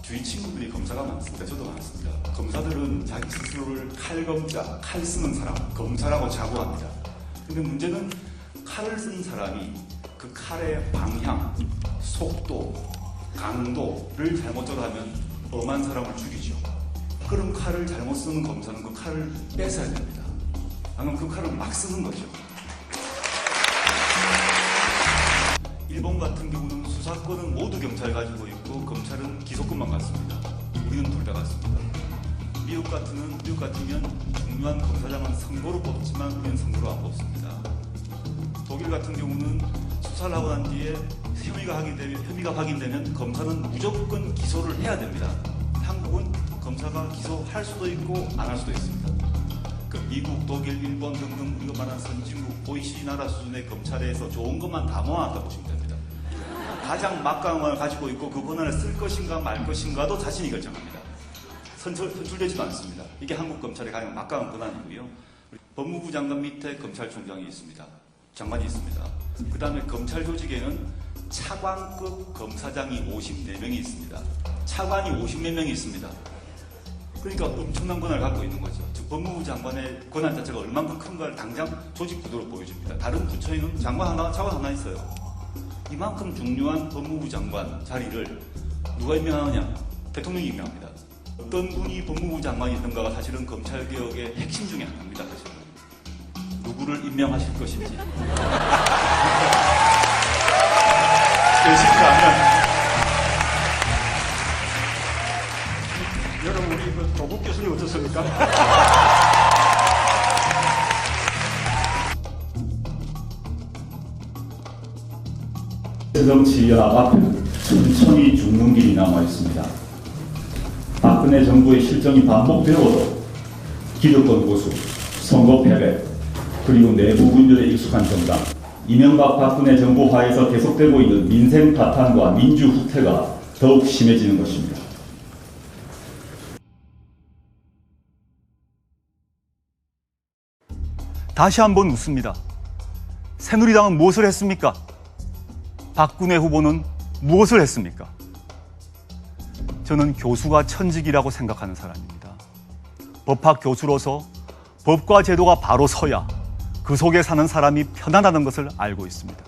주위 친구들이 검사가 많습니다. 저도 많습니다. 검사들은 자기 스스로를 칼검자, 칼 쓰는 사람, 검사라고 자부합니다. 근데 문제는 칼을 쓴 사람이 그 칼의 방향, 속도, 강도를 잘못 조절하면 엄한 사람을 죽이죠. 그럼 칼을 잘못 쓰는 검사는 그 칼을 뺏어야 됩니다. 아니면 그 칼을 막 쓰는 거죠. 일본 같은 경우는 수사권은 모두 경찰이 가지고 있고 검찰은 기소권만 갖습니다. 우리는 둘 다 갖습니다. 미국 같으면 중요한 검사장은 선고로 뽑지만 우리는 선고로 안 뽑습니다. 독일 같은 경우는 수사를 하고 난 뒤에 혐의가 확인되면 검사는 무조건 기소를 해야 됩니다. 한국은 검사가 기소할 수도 있고 안 할 수도 있습니다. 그 미국, 독일, 일본 등등 우리가 말하는 선진국 OECD 나라 수준의 검찰에서 좋은 것만 다 모아놨다 보시면 됩니다. 가장 막강함을 가지고 있고 그 권한을 쓸 것인가 말 것인가도 자신이 결정합니다. 선출되지도 않습니다. 이게 한국 검찰의 가장 막강한 권한이고요. 법무부 장관 밑에 검찰총장이 있습니다. 장관이 있습니다. 그 다음에 검찰 조직에는 차관급 검사장이 54명이 있습니다. 차관이 50몇 명이 있습니다. 그러니까 엄청난 권한을 갖고 있는 거죠. 즉 법무부 장관의 권한 자체가 얼만큼 큰가를 당장 조직 구도로 보여줍니다. 다른 부처에는 장관 하나, 차관 하나 있어요. 이만큼 중요한 법무부 장관 자리를 누가 임명하느냐? 대통령이 임명합니다. 어떤 분이 법무부 장관이 있는가가 사실은 검찰개혁의 핵심 중에 하나입니다. 사실은. 누구를 임명하실 것인지. 되실까면 여러분, 우리 그 조국 교수님 어떻습니까? 정치야 앞에 천천히 죽는 길이 남아 있습니다. 박근혜 정부의 실정이 반복되어도 기득권 보수, 선거 패배, 그리고 내부 분열에 익숙한 정당, 이명박 박근혜 정부 하에서 계속되고 있는 민생 파탄과 민주 후퇴가 더욱 심해지는 것입니다. 다시 한번 묻습니다. 새누리당은 무엇을 했습니까? 박근혜 후보는 무엇을 했습니까? 저는 교수가 천직이라고 생각하는 사람입니다. 법학 교수로서 법과 제도가 바로 서야 그 속에 사는 사람이 편안하다는 것을 알고 있습니다.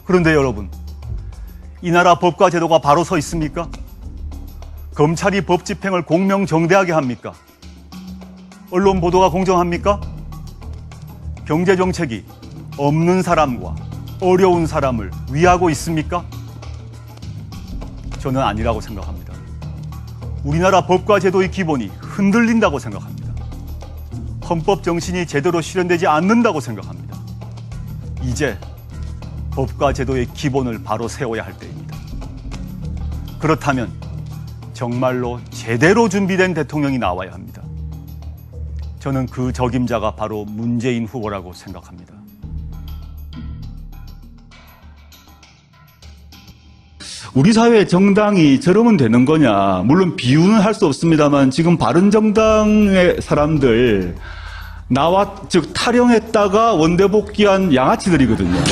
그런데 여러분, 이 나라 법과 제도가 바로 서 있습니까? 검찰이 법 집행을 공명정대하게 합니까? 언론 보도가 공정합니까? 경제정책이 없는 사람과 어려운 사람을 위하고 있습니까? 저는 아니라고 생각합니다. 우리나라 법과 제도의 기본이 흔들린다고 생각합니다. 헌법 정신이 제대로 실현되지 않는다고 생각합니다. 이제 법과 제도의 기본을 바로 세워야 할 때입니다. 그렇다면 정말로 제대로 준비된 대통령이 나와야 합니다. 저는 그 적임자가 바로 문재인 후보라고 생각합니다. 우리 사회의 정당이 저러면 되는 거냐? 물론 비유는 할 수 없습니다만 지금 바른정당의 사람들 즉 탈영했다가 원대 복귀한 양아치들이거든요.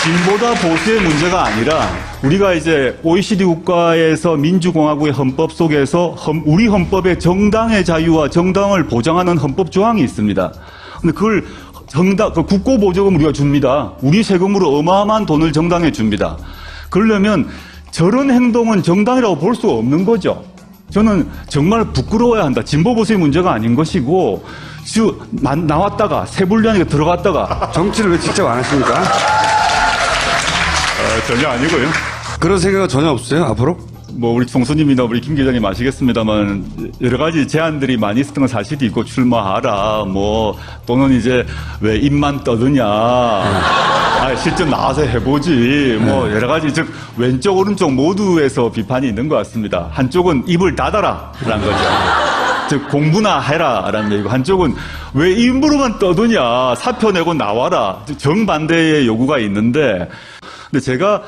진보다 보수의 문제가 아니라 우리가 이제 OECD 국가에서 민주공화국의 헌법 속에서 우리 헌법에 정당의 자유와 정당을 보장하는 헌법 조항이 있습니다. 근데 그걸 국고보조금 우리가 줍니다. 우리 세금으로 어마어마한 돈을 정당에 줍니다. 그러려면 저런 행동은 정당이라고 볼 수 없는 거죠. 저는 정말 부끄러워야 한다. 진보 보수의 문제가 아닌 것이고 나왔다가 세불리하니까 들어갔다가 정치를 왜 직접 안 하십니까? 전혀 아니고요. 그런 생각은 전혀 없어요, 앞으로? 우리 총수님이나 우리 김 기자님 아시겠습니다만 여러 가지 제안들이 많이 있었던 건 사실이고 출마하라 또는 이제 왜 입만 떠드냐 실제 나와서 해보지 여러 가지 즉 왼쪽 오른쪽 모두에서 비판이 있는 것 같습니다. 한쪽은 입을 닫아라 라는 거죠. 즉 공부나 해라 라는 얘기고 한쪽은 왜 입으로만 떠드냐 사표 내고 나와라 정반대의 요구가 있는데 근데 제가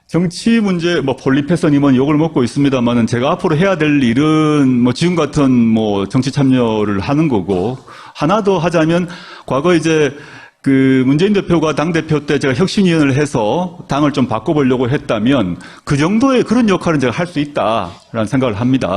정치 문제, 폴리페서님은 욕을 먹고 있습니다만은 제가 앞으로 해야 될 일은 지금 같은 정치 참여를 하는 거고 하나 더 하자면 과거 이제 문재인 대표가 당대표 때 제가 혁신위원회를 해서 당을 좀 바꿔보려고 했다면 그 정도의 그런 역할은 제가 할 수 있다라는 생각을 합니다.